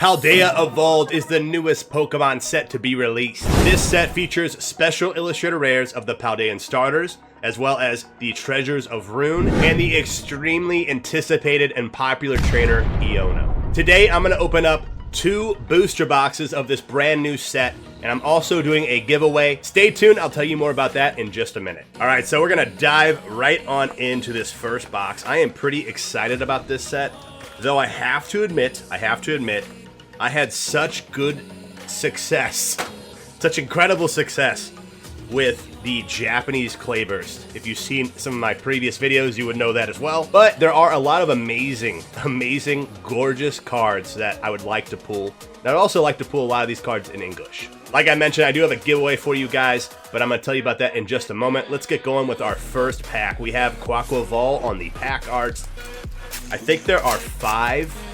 Paldea Evolved is the newest Pokemon set to be released. This set features Special Illustrator rares of the Paldea Starters, as well as the Treasures of Rune, and the extremely anticipated and popular trainer, Iono. Today, I'm going to open up 2 booster boxes of this brand new set, and I'm also doing a giveaway. Stay tuned, I'll tell you more about that in just a minute. Alright, so we're going to dive right on into this first box. I am pretty excited about this set, though I have to admit, I had such good success, such incredible success with the Japanese Clayburst. If you've seen some of my previous videos, you would know that as well. But there are a lot of amazing, gorgeous cards that I would like to pull. And I'd also like to pull a lot of these cards in English. Like I mentioned, I do have a giveaway for you guys, but I'm going to tell you about that in just a moment. Let's get going with our first pack. We have Quaquaval on the pack arts. I think there are 5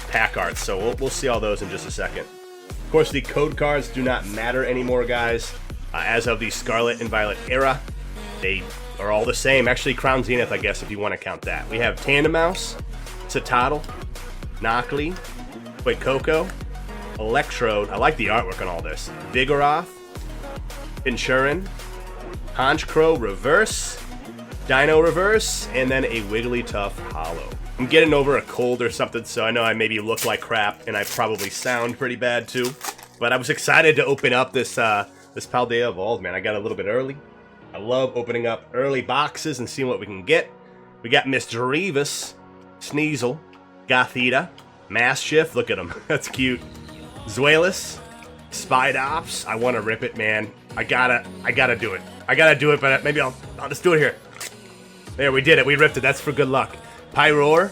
pack arts, so we'll see all those in just a second. Of course, the code cards do not matter anymore, guys. As of the Scarlet and Violet Era, they are all the same. Actually, Crown Zenith, I guess, if you want to count that. We have Tandemaus, Citadel, Nocli, Coco, Electrode. I like the artwork on all this. Vigoroth, Pinchurin, Honchkrow Reverse, Dino Reverse, and then a Wigglytuff Hollow. I'm getting over a cold or something, so I know I maybe look like crap, and I probably sound pretty bad too. But I was excited to open up this this Paldea Evolved, man. I got a little bit early. I love opening up early boxes and seeing what we can get. We got Mr. Revis, Sneasel, Gothita, Mastiff. Look at him. That's cute. Zweilous, Spidops. I want to rip it, man. I gotta do it. I gotta do it, but maybe I'll just do it here. There, we did it. We ripped it. That's for good luck. Pyroar,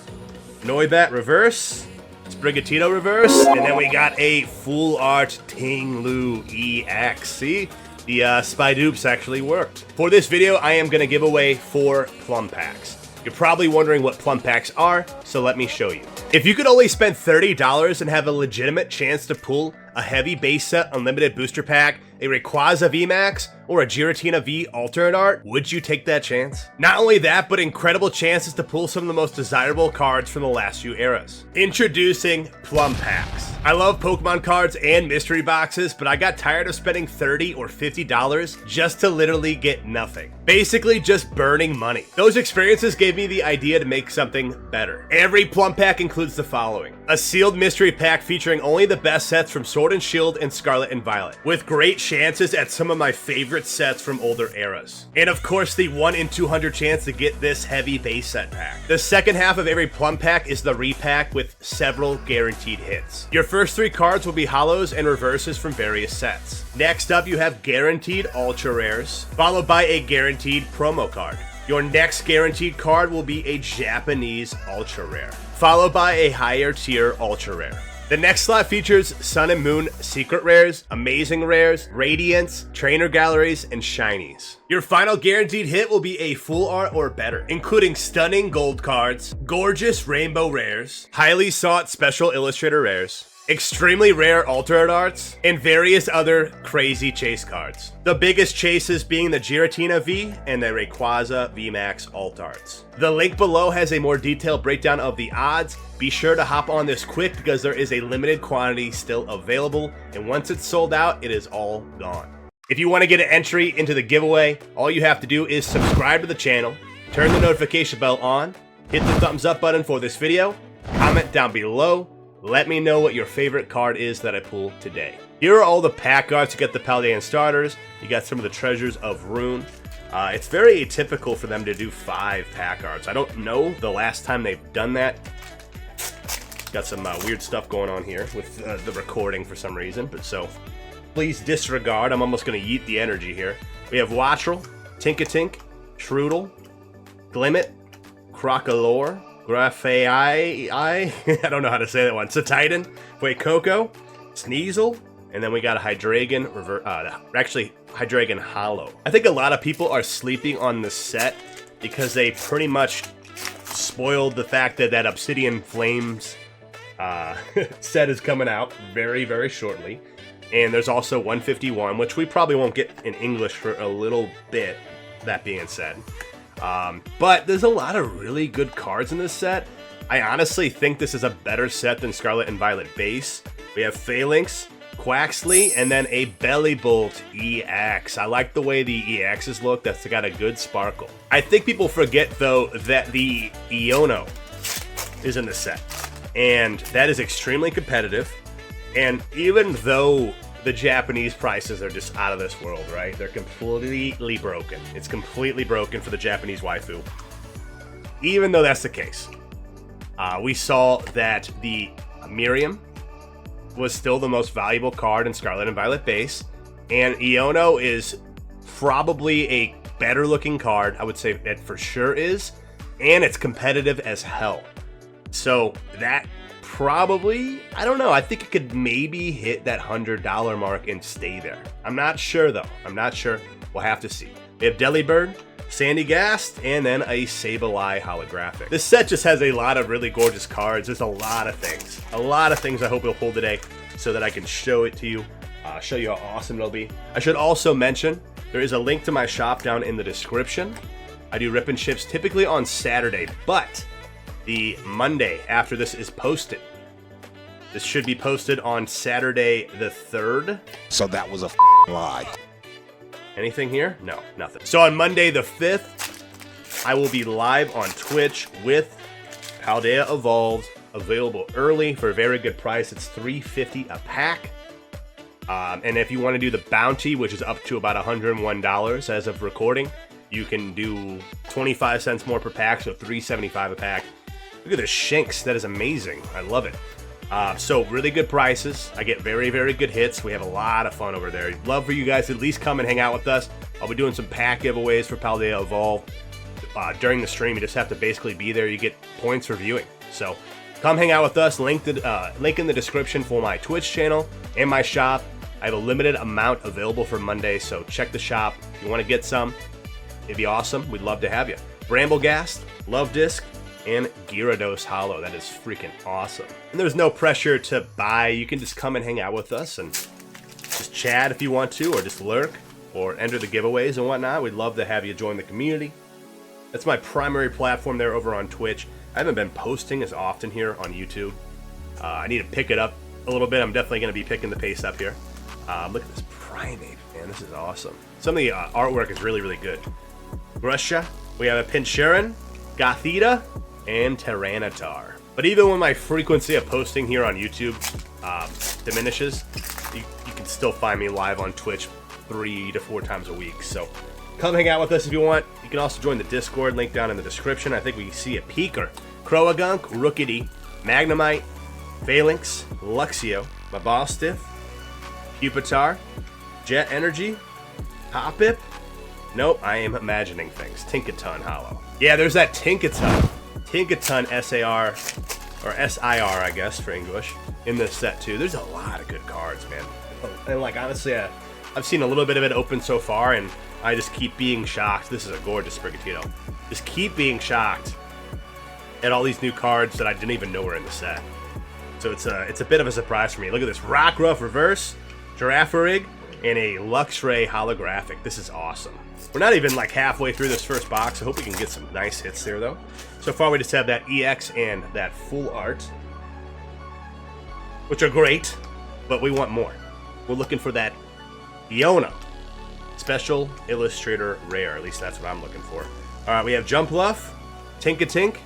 Noibat Reverse, Sprigatito Reverse, and then we got a full art Tinglu EX. See? The Spidoops actually worked. For this video, I am going to give away 4 Plum packs. You're probably wondering what Plum packs are, so let me show you. If you could only spend $30 and have a legitimate chance to pull a heavy base set unlimited booster pack, a Rayquaza VMAX, or a Giratina V alternate art, would you take that chance? Not only that, but incredible chances to pull some of the most desirable cards from the last few eras. Introducing Plum packs. I love Pokemon cards and mystery boxes, but I got tired of spending $30 or $50 just to literally get nothing. Basically just burning money. Those experiences gave me the idea to make something better. Every Plum pack includes the following: a sealed mystery pack featuring only the best sets from Sword and Shield and Scarlet and Violet, with great chances at some of my favorite sets from older eras. And of course, the 1 in 200 chance to get this heavy base set pack. The second half of every Plum pack is the repack with several guaranteed hits. Your first 3 cards will be hollows and reverses from various sets. Next up, you have guaranteed ultra rares, followed by a guaranteed promo card. Your next guaranteed card will be a Japanese ultra rare, followed by a higher tier ultra rare. The next slot features Sun and Moon secret rares, amazing rares, radiants, trainer galleries, and shinies. Your final guaranteed hit will be a full art or better, including stunning gold cards, gorgeous rainbow rares, highly sought Special Illustrator rares, extremely rare alternate arts, and various other crazy chase cards. The biggest chases being the Giratina V and the Rayquaza VMAX alt arts. The link below has a more detailed breakdown of the odds. Be sure to hop on this quick because there is a limited quantity still available, and once it's sold out, it is all gone. If you want to get an entry into the giveaway, all you have to do is subscribe to the channel, turn the notification bell on, hit the thumbs up button for this video, comment down below. Let me know what your favorite card is that I pull today. Here are all the pack arts. You got the Paldea Starters. You got some of the Treasures of Rune. It's very atypical for them to do 5 pack arts. I don't know the last time they've done that. Got some weird stuff going on here with the recording for some reason, but so please disregard. I'm almost going to yeet the energy here. We have Wattrel, Tinkatink, Trudel, Glimmet, Crocolore, Grafai, I don't know how to say that one. Cetitan, Coco, Sneasel, and then we got a Hydreigon, actually Hydreigon Hollow. I think a lot of people are sleeping on the set because they pretty much spoiled the fact that that Obsidian Flames set is coming out very, very shortly. And there's also 151, which we probably won't get in English for a little bit, that being said. But there's a lot of really good cards in this set. I honestly think this is a better set than Scarlet and Violet Base. We have Phalanx, Quaxley, and then a Belly Bolt EX. I like the way the EXs look. That's got a good sparkle. I think people forget, though, that the Iono is in the set. And that is extremely competitive. And even though the Japanese prices are just out of this world, right? They're completely broken. It's completely broken for the Japanese waifu. Even though that's the case, we saw that the Miriam was still the most valuable card in Scarlet and Violet Base, and Iono is probably a better looking card. I would say it for sure is, and it's competitive as hell. So that probably, I don't know, I think it could maybe hit that $100 mark and stay there. I'm not sure though. I'm not sure. We'll have to see. We have Delibird, Sandy Gast, and then a Sableye holographic. This set just has a lot of really gorgeous cards. There's a lot of things. A lot of things I hope you'll pull today so that I can show it to you, show you how awesome it'll be. I should also mention, there is a link to my shop down in the description. I do rip and ships typically on Saturday, but the Monday after this is posted. This should be posted on Saturday the 3rd. So that was a lie. Anything here? No, nothing. So on Monday the 5th, I will be live on Twitch with Paldea Evolved, available early for a very good price. It's $3.50 a pack. And if you want to do the bounty, which is up to about $101 as of recording, you can do 25 cents more per pack, so $3.75 a pack. Look at this Shinx. That is amazing. I love it. So really good prices. I get very, very good hits. We have a lot of fun over there. Love for you guys to at least come and hang out with us. I'll be doing some pack giveaways for Paldea Evolved during the stream. You just have to basically be there. You get points for viewing. So come hang out with us. Link in the description for my Twitch channel and my shop. I have a limited amount available for Monday, so check the shop. If you want to get some, it'd be awesome. We'd love to have you. Bramblegast, Love Disc, and Gyarados Hollow. That is freaking awesome. And there's no pressure to buy. You can just come and hang out with us and just chat if you want to, or just lurk, or enter the giveaways and whatnot. We'd love to have you join the community. That's my primary platform there over on Twitch. I haven't been posting as often here on YouTube. I need to pick it up a little bit. I'm definitely going to be picking the pace up here. Look at this Primate, man. This is awesome. Some of the artwork is really, really good. Grusha. We have a Pinchurin, Gothita, and Tyranitar. But even when my frequency of posting here on YouTube diminishes, you can still find me live on Twitch 3 to 4 times a week. So come hang out with us if you want. You can also join the Discord, link down in the description. I think we see a Peeker, Croagunk, Rookity, Magnemite, Phalanx, Luxio, Mabalstiff, Pupitar, Jet Energy, Hoppip. Nope, I am imagining things. Tinkaton Hollow. Yeah, there's that Tinkaton. Tinkaton SAR, or SIR, I guess, for English, in this set, too. There's a lot of good cards, man. And, like, honestly, I've seen a little bit of it open so far, and I just keep being shocked. This is a gorgeous Sprigatito. Just keep being shocked at all these new cards that I didn't even know were in the set. So it's a bit of a surprise for me. Look at this. Rockruff Reverse, Girafarig, and a Luxray holographic. This is awesome. We're not even like halfway through this first box. I hope we can get some nice hits there, though. So far, we just have that EX and that full art, which are great, but we want more. We're looking for that Iono Special Illustrator Rare. At least that's what I'm looking for. All right, we have Jumpluff, Tinkatink,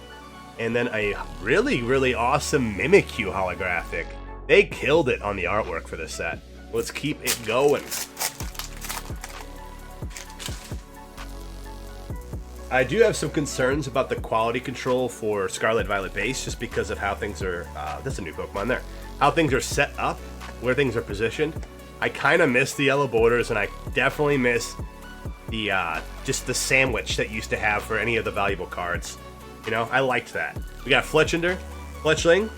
and then a really, really awesome Mimikyu holographic. They killed it on the artwork for this set. Let's keep it going. I do have some concerns about the quality control for Scarlet Violet Base, just because of how things are, that's a new Pokemon there, how things are set up, where things are positioned. I kind of miss the yellow borders, and I definitely miss the, just the sandwich that you used to have for any of the valuable cards. You know, I liked that. We got Fletchling.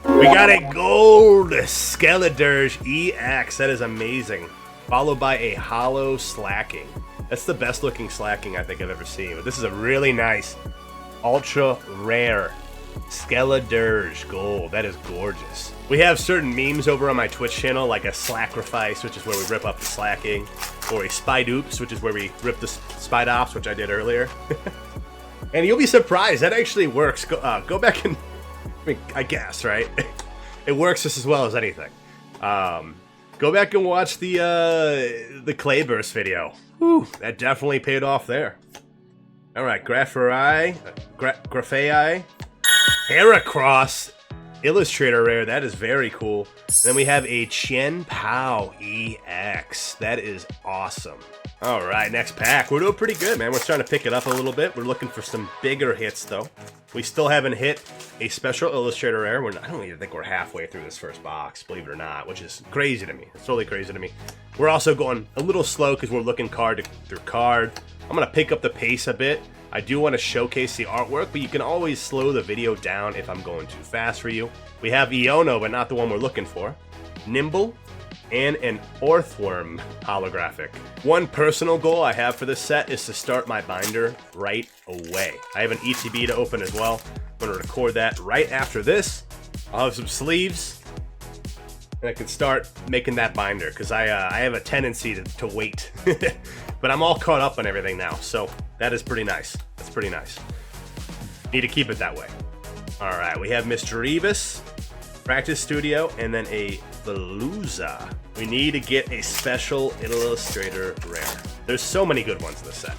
We got a gold Skeledirge EX. That is amazing. Followed by a hollow Slacking. That's the best looking Slacking I think I've ever seen. But this is a really nice, ultra rare Skeledirge gold. That is gorgeous. We have certain memes over on my Twitch channel, like a Slacrifice, which is where we rip up the Slacking, or a Spidoops, which is where we rip the Spidops, which I did earlier. And you'll be surprised, that actually works. Go back and mean, I guess, right? It works just as well as anything. Go back and watch the Clayburst video. Whew, that definitely paid off there. All right, Graphai, Heracross Illustrator Rare. That is very cool. Then we have a Chen Pao EX. That is awesome. All right, next pack. We're doing pretty good, man. We're starting to pick it up a little bit. We're looking for some bigger hits, though. We still haven't hit a Special Illustrator Rare. I don't even think we're halfway through this first box, believe it or not, which is crazy to me. It's totally crazy to me. We're also going a little slow because we're looking card through card. I'm going to pick up the pace a bit. I do want to showcase the artwork, but you can always slow the video down if I'm going too fast for you. We have Iono, but not the one we're looking for. Nimble, and an Orthworm holographic. One personal goal I have for this set is to start my binder right away. I have an ETB to open as well. I'm going to record that right after this. I'll have some sleeves, and I can start making that binder, because I have a tendency to wait. But I'm all caught up on everything now, so that is pretty nice. That's pretty nice. Need to keep it that way. All right, we have Mr. Evis, Practice Studio, and then a Veluza. We need to get a Special Illustrator Rare. There's so many good ones in this set.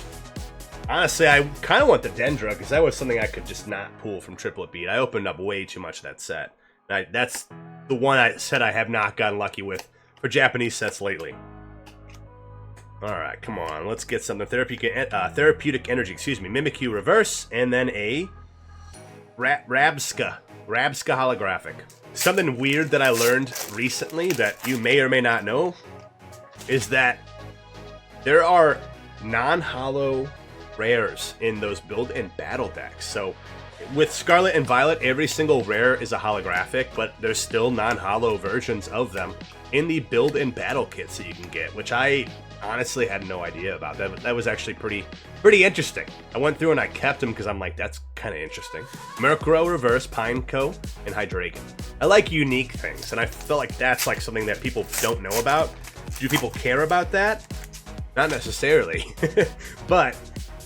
Honestly, I kind of want the Dendra, because that was something I could just not pull from Triplet Beat. I opened up way too much of that set. That's the one I said I have not gotten lucky with for Japanese sets lately. All right, come on. Let's get something. Therapeutic Energy, Mimikyu Reverse, and then a Rabska holographic. Something weird that I learned recently that you may or may not know is that there are non-holo rares in those build and battle decks. So with Scarlet and Violet, every single rare is a holographic, but there's still non-holo versions of them in the build and battle kits that you can get, which I honestly had no idea about. That was actually pretty interesting. I went through and I kept them because I'm like, that's kind of interesting. Murkrow Reverse, Pineco, and Hydreigon. I like unique things, and I feel like that's like something that people don't know about. Do people care about that? Not necessarily, but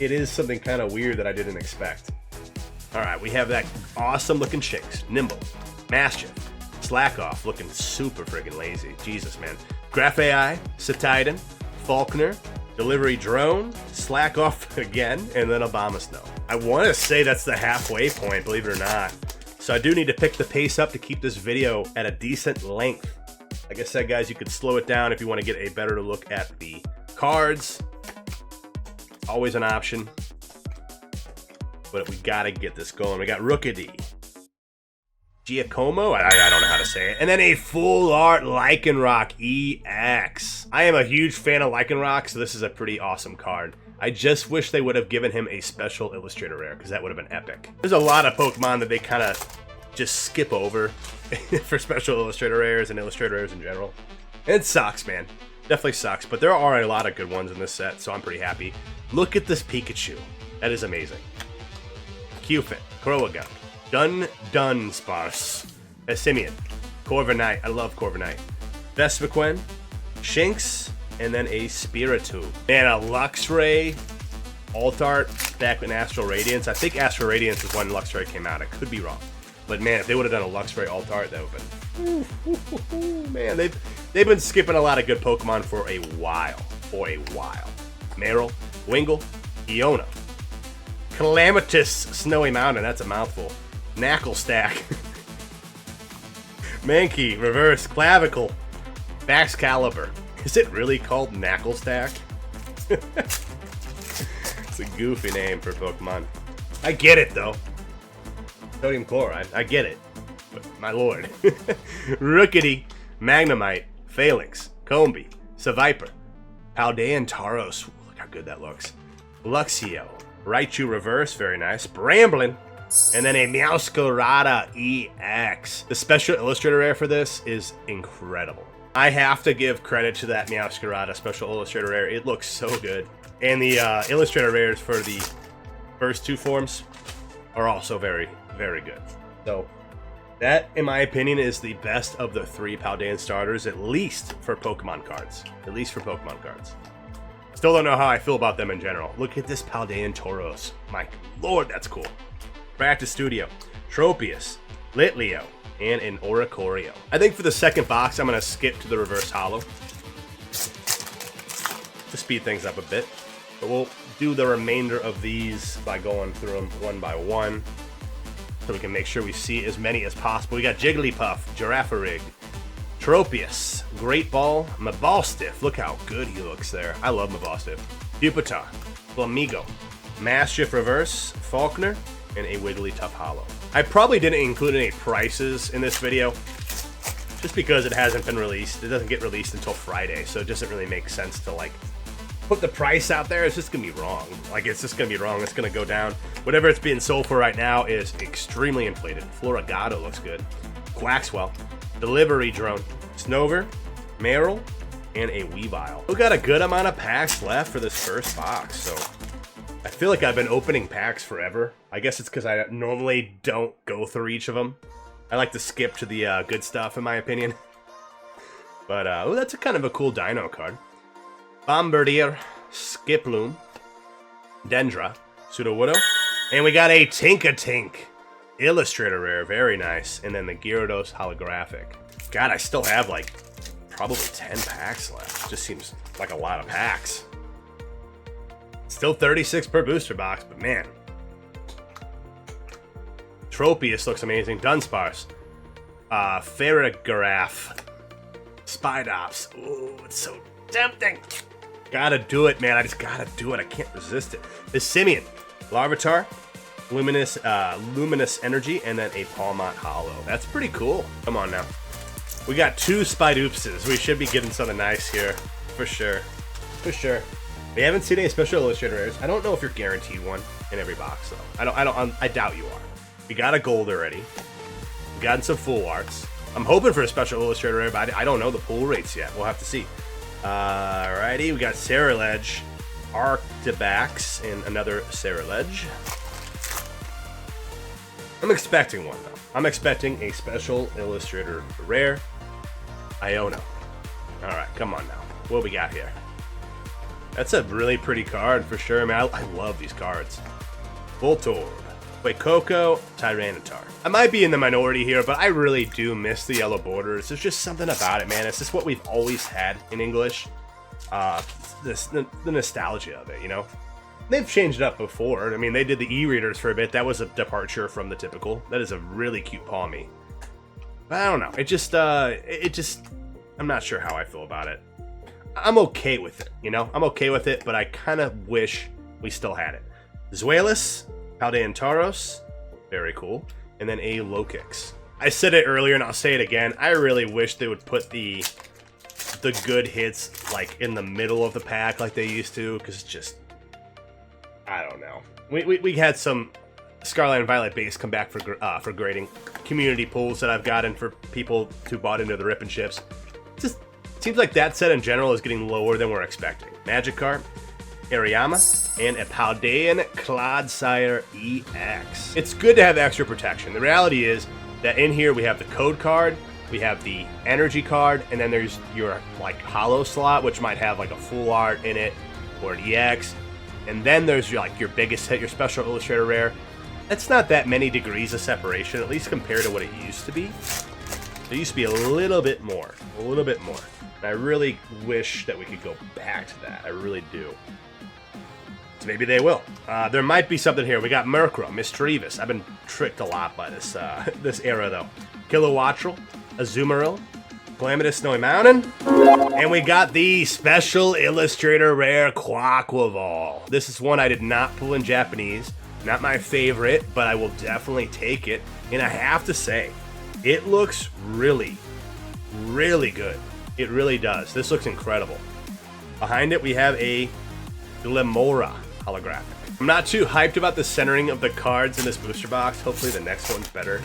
it is something kind of weird that I didn't expect. All right, we have that awesome looking Shinx, Nimble, Mastiff, Slackoff, looking super friggin' lazy. Jesus, man. Graphai, Cetidon, Faulkner, Delivery Drone, Slack Off again, and then Abomasnow. I want to say that's the halfway point, believe it or not. So I do need to pick the pace up to keep this video at a decent length. Like I said, guys, you could slow it down if you want to get a better look at the cards. Always an option. But we got to get this going. We got Rookidee, Giacomo, I don't know how to say it. And then a full art Lycanroc EX. I am a huge fan of Lycanroc, so this is a pretty awesome card. I just wish they would have given him a Special Illustrator Rare, because that would have been epic. There's a lot of Pokemon that they kind of just skip over for Special Illustrator Rares and Illustrator Rares in general. It sucks, man. Definitely sucks, but there are a lot of good ones in this set, so I'm pretty happy. Look at this Pikachu. That is amazing. Cufit, Croagunk, Dunsparce, Simeon, Corviknight, I love Corviknight, Vespiquen, Shinx, and then a Spiritomb. Man, a Luxray Alt-Art back in Astral Radiance. I think Astral Radiance is when Luxray came out. I could be wrong. But man, if they would have done a Luxray Alt-Art, that would have been... Man, they've been skipping a lot of good Pokemon for a while. Meryl, Wingull, Iono, Calamitous Snowy Mountain, that's a mouthful. Knackle Stack, Mankey, Reverse, Clavicle, Baxcalibur. Is it really called Knackle Stack? It's a goofy name for Pokemon. I get it though. Sodium chloride, I get it. But my lord. Rookidee, Magnemite, Phalanx, Combee, Seviper, Paldea Taros. Look how good that looks. Luxio, Raichu Reverse, very nice. Bramblin, and then a Meowscarada EX. The Special Illustrator Rare for this is incredible. I have to give credit to that Meowscarada Special Illustrator Rare. It looks so good. And the Illustrator Rares for the first two forms are also very, very good. So that, in my opinion, is the best of the three Paldea Starters, at least for Pokemon cards. At least for Pokemon cards. Still don't know how I feel about them in general. Look at this Paldea Tauros. My lord, that's cool. Practice Studio, Tropius, Litleo, and an Oricorio. I think for the second box, I'm going to skip to the reverse holo to speed things up a bit. But we'll do the remainder of these by going through them one by one so we can make sure we see as many as possible. We got Jigglypuff, Girafarig, Tropius, Great Ball, Mabalstiff. Look how good he looks there. I love Mabalstiff. Pupitar, Flamigo, Mastiff Reverse, Faulkner, and a Wigglytuff Holo. I probably didn't include any prices in this video just because it hasn't been released. It doesn't get released until Friday, so it doesn't really make sense to like put the price out there. It's just gonna be wrong. Like, it's just gonna be wrong. It's gonna go down. Whatever it's being sold for right now is extremely inflated. Floragato looks good. Quaxwell, Delivery Drone, Snover, Meryl, and a Weavile. We got a good amount of packs left for this first box, so I feel like I've been opening packs forever. I guess it's because I normally don't go through each of them. I like to skip to the good stuff, in my opinion. But, oh, that's a kind of a cool dino card. Bombardier, Skiploom, Dendra, Sudowoodo, and we got a Tinkatink Illustrator rare, very nice, and then the Gyarados holographic. God, I still have like probably 10 packs left. Just seems like a lot of packs. Still 36 per booster box, but man. Tropius looks amazing. Dunsparce, Farigiraf, Spidops. Ooh, it's so tempting. Gotta do it, man. I just gotta do it. I can't resist it. The Simeon, Larvitar, Luminous Energy, and then a Palmont Holo. That's pretty cool. Come on now. We got 2 Spidoopses. We should be getting something nice here. For sure. For sure. We haven't seen any Special Illustrator rares. I don't know if you're guaranteed one in every box, though. I doubt you are. We got a gold already. We've gotten some full arts. I'm hoping for a Special Illustrator rare, but I don't know the pull rates yet. We'll have to see. Alrighty, we got Ceruledge, Arctibax, and another Ceruledge. I'm expecting one, though. I'm expecting a Special Illustrator rare. Iono. Alright, come on now. What we got here? That's a really pretty card for sure, man. I love these cards. Voltorb, Coco, Tyranitar. I might be in the minority here, but I really do miss the yellow borders. There's just something about it, man. It's just what we've always had in English. The nostalgia of it, you know? They've changed it up before. I mean, they did the e-readers for a bit. That was a departure from the typical. That is a really cute Palmy. But I don't know. It just, I'm not sure how I feel about it. I'm okay with it, you know? I'm okay with it, but I kind of wish we still had it. Zuelis, Paldea Tauros, very cool. And then a Lokix. I said it earlier and I'll say it again. I really wish they would put the good hits like in the middle of the pack like they used to, because it's just, I don't know. We had some Scarlet and Violet base come back for grading. Community pools that I've gotten for people who bought into the Rip and Ships. Just seems like that set in general is getting lower than we're expecting. Magikarp, Ariyama, and a Paldean Clodsire EX. It's good to have extra protection. The reality is that in here we have the code card, we have the energy card, and then there's your like holo slot, which might have like a full art in it or an EX. And then there's your biggest hit, your Special Illustrator rare. That's not that many degrees of separation, at least compared to what it used to be. There used to be a little bit more. And I really wish that we could go back to that. I really do. So maybe they will. There might be something here. We got Murkrow, Mischievous. I've been tricked a lot by this this era, though. Kilowattrel, Azumarill, Calamitous Snowy Mountain, and we got the Special Illustrator rare Quaquaval. This is one I did not pull in Japanese. Not my favorite, but I will definitely take it. And I have to say, it looks really, really good. It really does. This looks incredible. Behind it, we have a Glimora holographic. I'm not too hyped about the centering of the cards in this booster box. Hopefully the next one's better.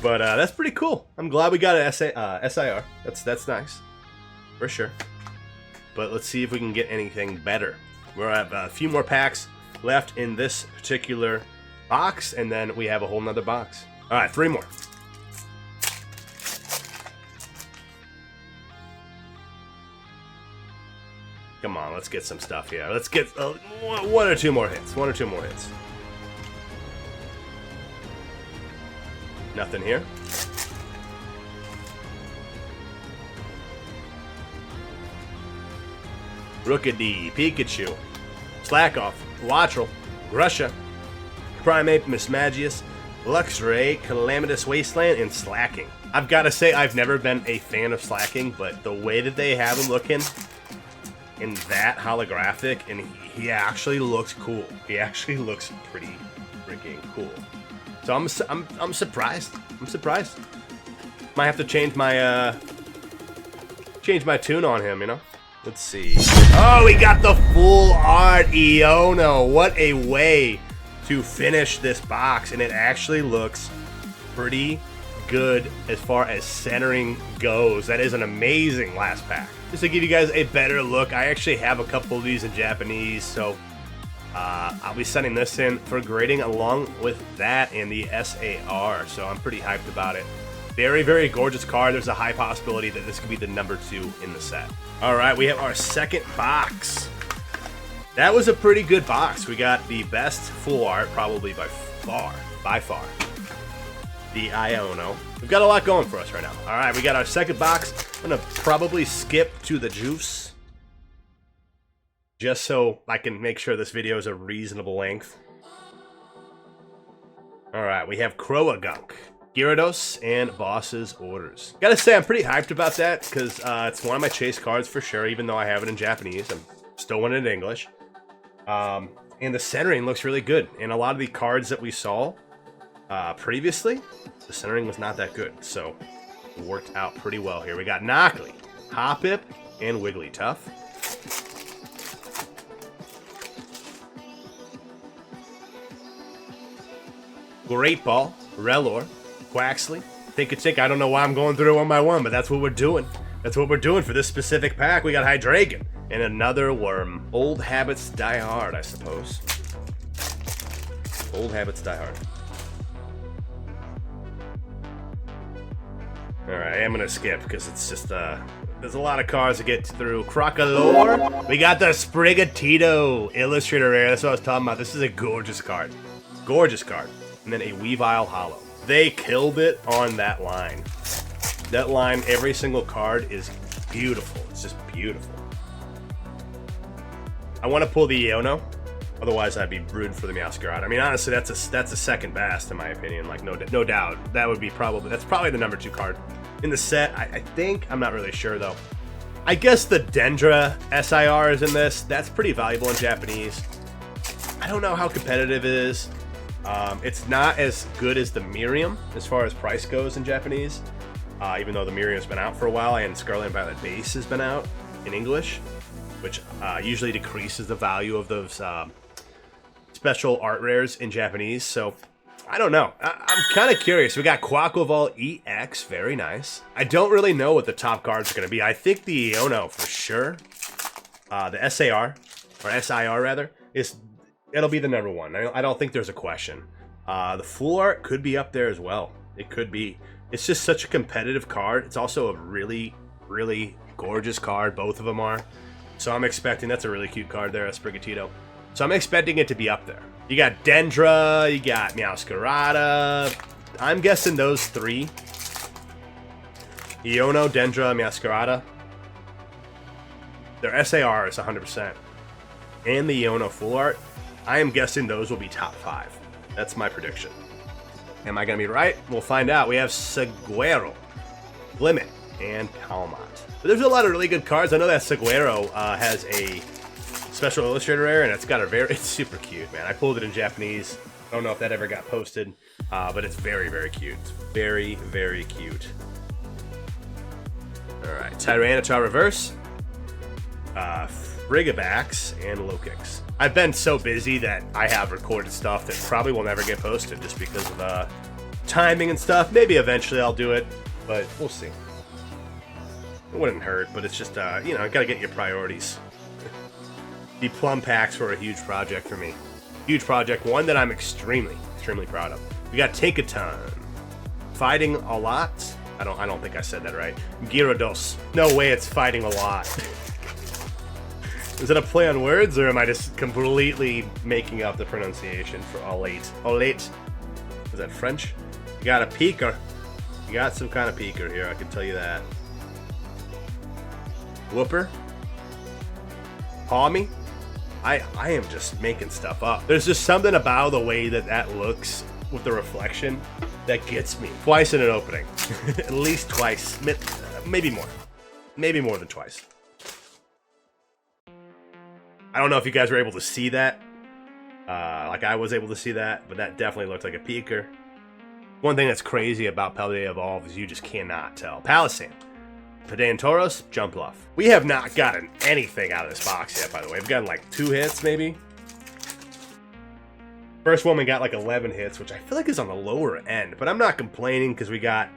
But that's pretty cool. I'm glad we got an SIR. That's nice. For sure. But let's see if we can get anything better. We'll have a few more packs left in this particular box, and then we have a whole nother box. All right, 3 more. Come on, let's get some stuff here. Let's get 1 or 2 more hits. 1 or 2 more hits. Nothing here. Rookidee, Pikachu, Slackoff, Wattrel, Grusha, Primeape, Mismagius, Luxray, Calamitous Wasteland, and Slacking. I've got to say, I've never been a fan of Slacking, but the way that they have him looking in that holographic, and he actually looks cool. He actually looks pretty freaking cool. So I'm surprised. I'm surprised. Might have to change my tune on him, you know. Let's see. Oh, we got the full art Iono. What a way to finish this box, and it actually looks pretty good as far as centering goes. That is an amazing last pack. Just to give you guys a better look, I actually have a couple of these in Japanese, so I'll be sending this in for grading along with that and the SAR, so I'm pretty hyped about it. Very, very gorgeous card. There's a high possibility that this could be the number 2 in the set. All right, we have our second box. That was a pretty good box. We got the best full art, probably by far, the Iono. We've got a lot going for us right now. All right, we got our second box. I'm gonna probably skip to the juice, just so I can make sure this video is a reasonable length. All right, we have Croagunk, Gyarados, and Boss's Orders. Gotta say, I'm pretty hyped about that, because it's one of my chase cards for sure, even though I have it in Japanese. I'm still winning in English. And the centering looks really good. And a lot of the cards that we saw previously, the centering was not that good. So it worked out pretty well here. We got Knockley, Hoppip, and Wigglytuff. Great Ball, Rellor, Quaxley, Think-a-Tink. I don't know why I'm going through it one by one, but that's what we're doing. That's what we're doing for this specific pack. We got Hydreigon and another worm. Old habits die hard, I suppose. Old habits die hard. Alright, I am going to skip because it's just, there's a lot of cards to get through. Crocolore. We got the Sprigatito Illustrator Rare. That's what I was talking about. This is a gorgeous card. Gorgeous card. And then a Weavile Hollow. They killed it on that line. That line, every single card is beautiful. It's just beautiful. I want to pull the Iono. Otherwise, I'd be rooting for the Meowscarada. I mean, honestly, that's a second best in my opinion. Like, no doubt. That would be that's probably the number 2 card in the set. I think. I'm not really sure though. I guess the Dendra SIR is in this. That's pretty valuable in Japanese. I don't know how competitive it is. It's not as good as the Miriam as far as price goes in Japanese. Even though the Miriam's been out for a while and Scarlet Violet Base has been out in English, which usually decreases the value of those special art rares in Japanese. So I don't know. I'm kind of curious. We got Quaquaval EX, very nice. I don't really know what the top cards are going to be. I think the Iono for sure. The SAR or SIR rather it'll be the number 1. I don't think there's a question. The full art could be up there as well. It could be. It's just such a competitive card. It's also a really, really gorgeous card. Both of them are. So I'm expecting, that's a really cute card there, a Sprigatito. So I'm expecting it to be up there. You got Dendra, you got Meowscarada. I'm guessing those 3. Iono, Dendra, Meowscarada. Their SAR is 100%. And the Iono full art, I am guessing those will be top 5. That's my prediction. Am I going to be right? We'll find out. We have Seguero, Limit, and Palmont. But there's a lot of really good cards. I know that Seguero has a Special Illustrator Rare, and it's super cute, man. I pulled it in Japanese. I don't know if that ever got posted, but it's very, very cute. It's very, very cute. All right, Tyranitar Reverse, Frigibax, and Lokix. I've been so busy that I have recorded stuff that probably will never get posted just because of timing and stuff. Maybe eventually I'll do it, but we'll see. It wouldn't hurt, but it's just, you know, gotta get your priorities. The Plum packs were a huge project for me. Huge project, one that I'm extremely, extremely proud of. We got Tinkaton, Fighting a Lot. I don't think I said that right. Gyarados. No way it's Fighting a Lot. Is it a play on words, or am I just completely making up the pronunciation for Olate? Olate. Is that French? You got a peeker. You got some kind of peeker here, I can tell you that. Whooper. Palmy. I am just making stuff up. There's just something about the way that that looks with the reflection that gets me. Twice in an opening. At least twice. Maybe more. Maybe more than twice. I don't know if you guys were able to see that. Like I was able to see that, but that definitely looked like a peeker. One thing that's crazy about Paldea Evolved is you just cannot tell. Palisand. Paldea and Tauros, jump off. We have not gotten anything out of this box yet, by the way. We've gotten like 2 hits, maybe. First one we got like 11 hits, which I feel like is on the lower end, but I'm not complaining because we got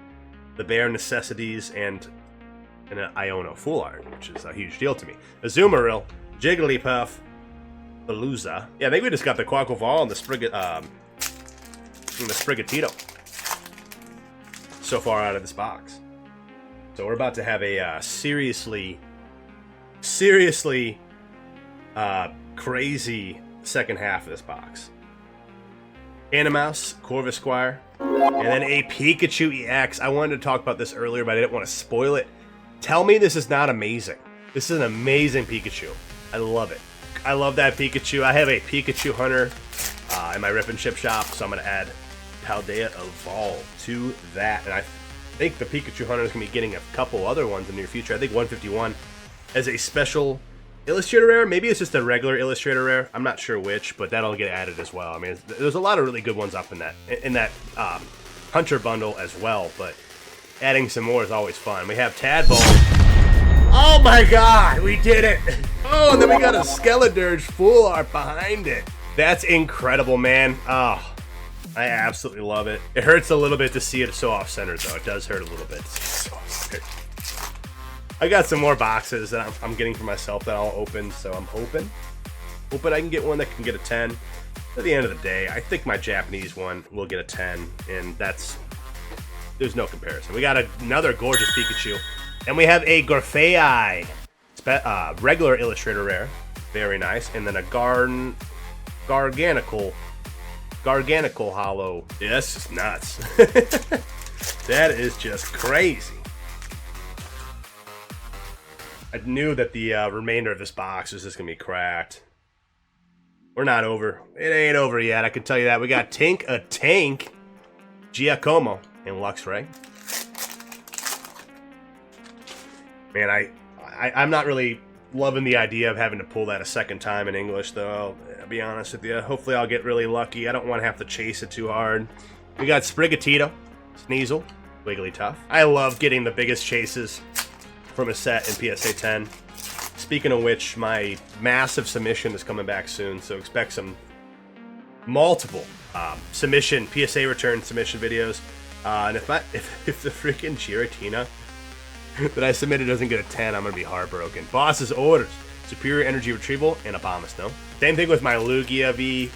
the bare necessities and an Iono full art, which is a huge deal to me. Azumarill, Jigglypuff, Palooza. Yeah, I think we just got the Quaquaval and the Sprigatito so far out of this box. So we're about to have a seriously crazy second half of this box. Animouse, Corvisquire, and then a Pikachu EX. I wanted to talk about this earlier, but I didn't want to spoil it. Tell me this is not amazing. This is an amazing Pikachu. I love it. I love that Pikachu. I have a Pikachu Hunter in my Rip and Ship shop, so I'm going to add Paldea Evolved to that. And I think the Pikachu Hunter is going to be getting a couple other ones in the near future. I think 151 as a special Illustrator Rare. Maybe it's just a regular Illustrator Rare. I'm not sure which, but that'll get added as well. I mean, there's a lot of really good ones up in that Hunter bundle as well, but adding some more is always fun. We have Tadbone. Oh my god, we did it! Oh, and then we got a Skeledirge full art behind it. That's incredible, man. Oh, I absolutely love it. It hurts a little bit to see it so off-centered, though. It does hurt a little bit to see it so off-centered. I got some more boxes that I'm getting for myself that I'll open, so I'm hoping I can get one that can get a 10. At the end of the day, I think my Japanese one will get a 10, and there's no comparison. We got another gorgeous Pikachu. And we have a Gorfei, regular Illustrator Rare, very nice, and then a Garganical Hollow. Yeah, that's just nuts. That is just crazy. I knew that the remainder of this box was just gonna be cracked. We're not over. It ain't over yet. I can tell you that. We got Tink, a Tank, Giacomo, and Luxray. Man, I'm not really loving the idea of having to pull that a second time in English, though. I'll be honest with you. Hopefully I'll get really lucky. I don't want to have to chase it too hard. We got Sprigatito, Sneasel, Wigglytuff. I love getting the biggest chases from a set in PSA 10. Speaking of which, my massive submission is coming back soon, so expect some multiple submission, PSA return submission videos. And if the freaking Giratina that I submitted doesn't get a 10, I'm going to be heartbroken. Boss's Orders, Superior Energy Retrieval, and Abomasnow. Same thing with my Lugia V.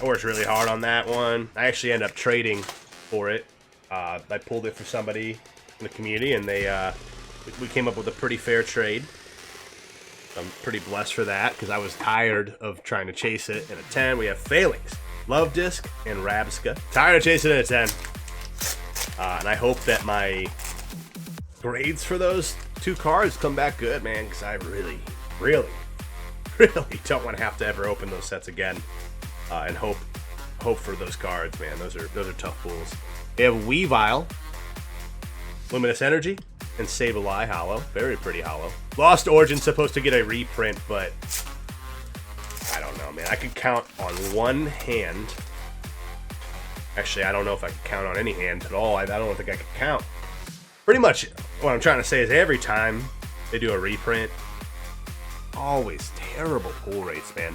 I worked really hard on that one. I actually ended up trading for it. I pulled it for somebody in the community, and we came up with a pretty fair trade. I'm pretty blessed for that, because I was tired of trying to chase it. In a 10, we have Phalanx, Love Disc, and Rabsca. Tired of chasing it in a 10. And I hope that my grades for those 2 cards come back good, man, because I really don't want to have to ever open those sets again. And hope for those cards, man. Those are tough pulls. We have Weavile, Luminous Energy, and Sableye Hollow. Very pretty hollow. Lost Origin's supposed to get a reprint, but I don't know, man. I could count on one hand. Actually, I don't know if I can count on any hand at all. I don't think I can count. Pretty much what I'm trying to say is every time they do a reprint, always terrible pull rates, man.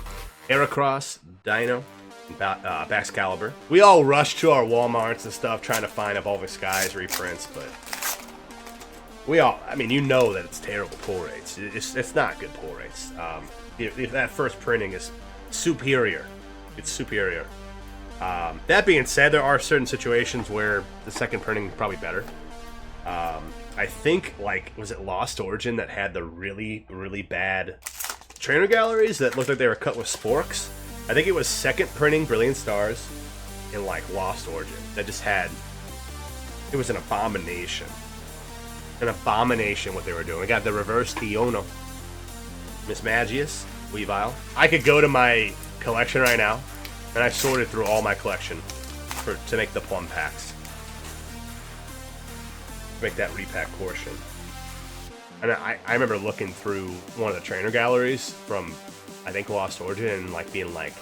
Heracross, Dino, and Baxcalibur. We all rush to our Walmarts and stuff trying to find Evolving Skies reprints, but I mean, you know that it's terrible pull rates. It's not good pull rates. If that first printing is superior, it's superior. That being said, there are certain situations where the second printing is probably better. I think, like, was it Lost Origin that had the really, really bad trainer galleries that looked like they were cut with sporks? I think it was second printing Brilliant Stars, in like Lost Origin that just had, it was an abomination. An abomination what they were doing. We got the reverse Iono, Miss Magius, Weavile. I could go to my collection right now, and I sorted through all my collection to make the Plum packs. To make that repack portion. And I remember looking through one of the trainer galleries from, I think, Lost Origin, and like being like,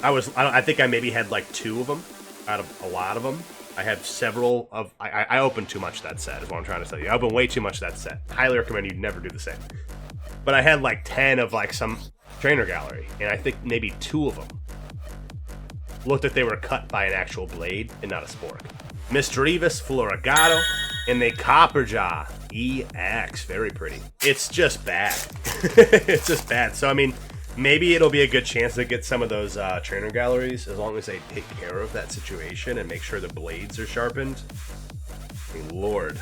I think I maybe had like 2 of them out of a lot of them. I have several of, I opened too much of that set, is what I'm trying to tell you. I opened way too much of that set. Highly recommend you never do the same. But I had like 10 of like some trainer gallery, and I think maybe 2 of them looked like they were cut by an actual blade and not a spork. Misdreavus, Florigato, and the Copperjaw EX. Very pretty. It's just bad. It's just bad. So, I mean, maybe it'll be a good chance to get some of those trainer galleries, as long as they take care of that situation and make sure the blades are sharpened. I mean, Lord.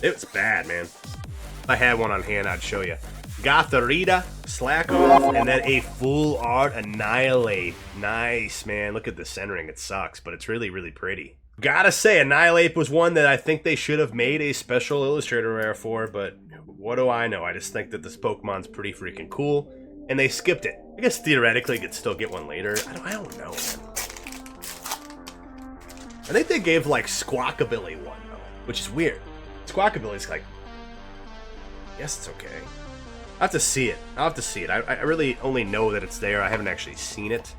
It's bad, man. If I had one on hand, I'd show you. Gotharita, Slack Off, and then a full art Annihilate. Nice, man. Look at the centering. It sucks, but it's really, really pretty. Gotta say, Annihilate was one that I think they should have made a Special Illustrator rare for, but what do I know? I just think that this Pokemon's pretty freaking cool, and they skipped it. I guess theoretically, you could still get one later. I don't know, man. I think they gave, like, Squawkabilly one, though, which is weird. Squawkabilly's like, I guess it's okay. I'll have to see it. I'll have to see it. I really only know that it's there. I haven't actually seen it.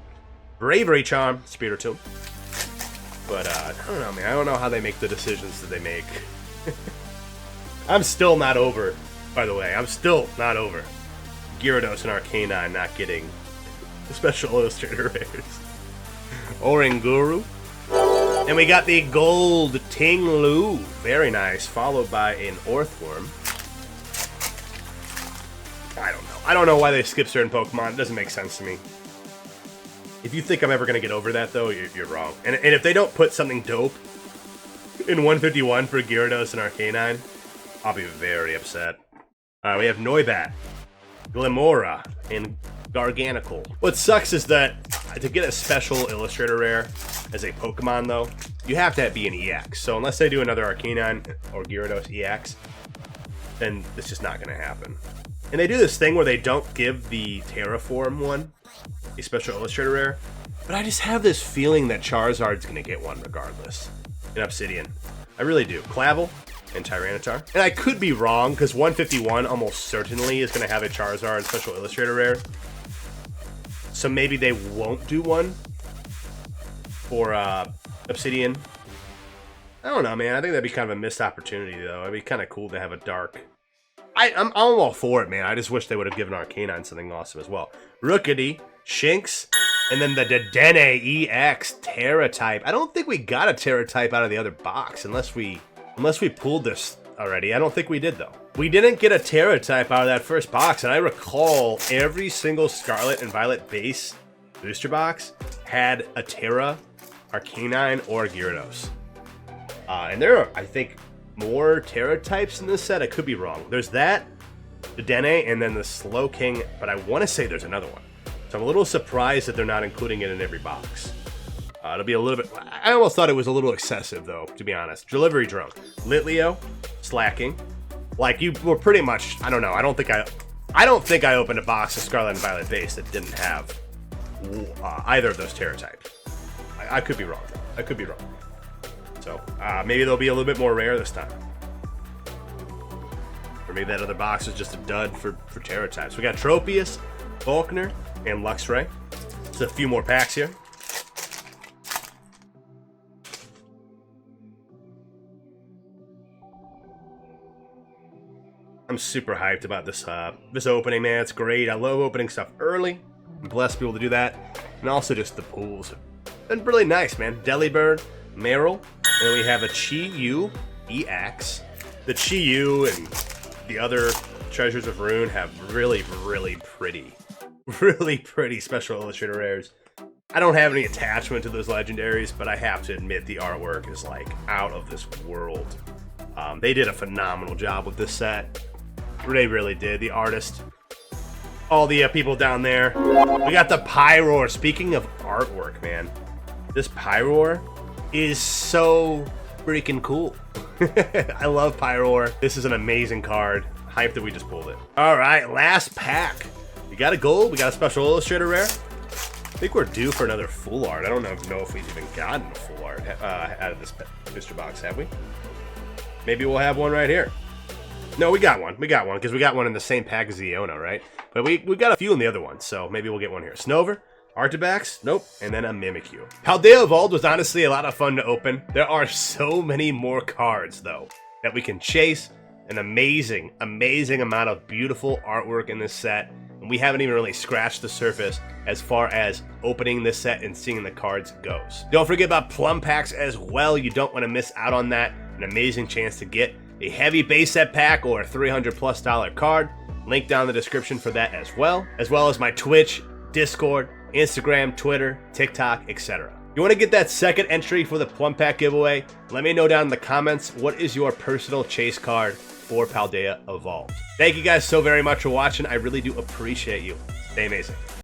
Bravery Charm, Spiritomb. But, I don't know, man. I don't know how they make the decisions that they make. I'm still not over, by the way. I'm still not over Gyarados and Arcanine not getting the Special Illustrator rares. Oranguru. And we got the Gold Tinglu. Very nice. Followed by an Orthworm. I don't know. I don't know why they skip certain Pokemon. It doesn't make sense to me. If you think I'm ever going to get over that, though, you're wrong. And if they don't put something dope in 151 for Gyarados and Arcanine, I'll be very upset. We have Noibat, Glimora, and Garganicle. What sucks is that to get a Special Illustrator rare as a Pokemon, though, you have to be an EX. So unless they do another Arcanine or Gyarados EX, then it's just not going to happen. And they do this thing where they don't give the Terraform one a Special Illustrator rare, but I just have this feeling that Charizard's going to get one regardless in Obsidian. I really do. Clavel and Tyranitar. And I could be wrong, because 151 almost certainly is going to have a Charizard Special Illustrator rare. So maybe they won't do one for Obsidian. I don't know, man. I think that'd be kind of a missed opportunity, though. It'd be kind of cool to have a dark... I'm all for it, man. I just wish they would have given Arcanine something awesome as well. Rookity, Shinx, and then the Dedenne EX Terra type. I don't think we got a Terra type out of the other box unless we pulled this already. I don't think we did, though. We didn't get a Terra type out of that first box, and I recall every single Scarlet and Violet base booster box had a Terra, Arcanine, or Gyarados. And there are, I think, more Terra types in this set. I could be wrong. There's that, the Dedenne, and then the Slowking, but I want to say there's another one. So I'm a little surprised that they're not including it in every box. It'll be a little bit... I almost thought it was a little excessive, though, to be honest. Delivery Drone, Litleo, Slacking. Like, you were pretty much... I don't know. I don't think I opened a box of Scarlet and Violet base that didn't have either of those Terra types. I could be wrong. I could be wrong. So, maybe they'll be a little bit more rare this time. Or maybe that other box is just a dud for Terra types. We got Tropius, Faulkner, and Luxray. Just a few more packs here. I'm super hyped about this this opening, man. It's great. I love opening stuff early. I'm blessed to be able to do that. And also just the pools have been really nice, man. Delibird, Meryl, and then we have a Chi-Yu EX. The Chi-Yu and the other Treasures of Rune have really pretty Special Illustrator rares. I don't have any attachment to those legendaries, but I have to admit the artwork is like out of this world. They did a phenomenal job with this set. They really did. The artist, all the people down there. We got the Pyroar. Speaking of artwork, man, This Pyroar is so freaking cool. I love Pyroar. This is an amazing card. Hype that we just pulled it. All right, last pack. We got a gold. We got a Special Illustrator rare. I think we're due for another full art. I don't know if we've even gotten a full art out of this booster box, have we? Maybe we'll have one right here. No, we got one. We got one because we got one in the same pack as the Iono, right? But we got a few in the other ones, so maybe we'll get one here. Snover, Artabax, nope, and then a Mimikyu. Paldea Evolved was honestly a lot of fun to open. There are so many more cards, though, that we can chase. An amazing, amazing amount of beautiful artwork in this set. And we haven't even really scratched the surface as far as opening this set and seeing the cards goes. Don't forget about Plum packs as well. You don't want to miss out on that. An amazing chance to get a heavy base set pack or a $300+ card. Link down in the description for that as well as my Twitch, Discord, Instagram, Twitter, TikTok, etc. You want to get that second entry for the Plum pack giveaway? Let me know down in the comments what is your personal chase card for Paldea Evolved. Thank you guys so very much for watching. I really do appreciate you. Stay amazing.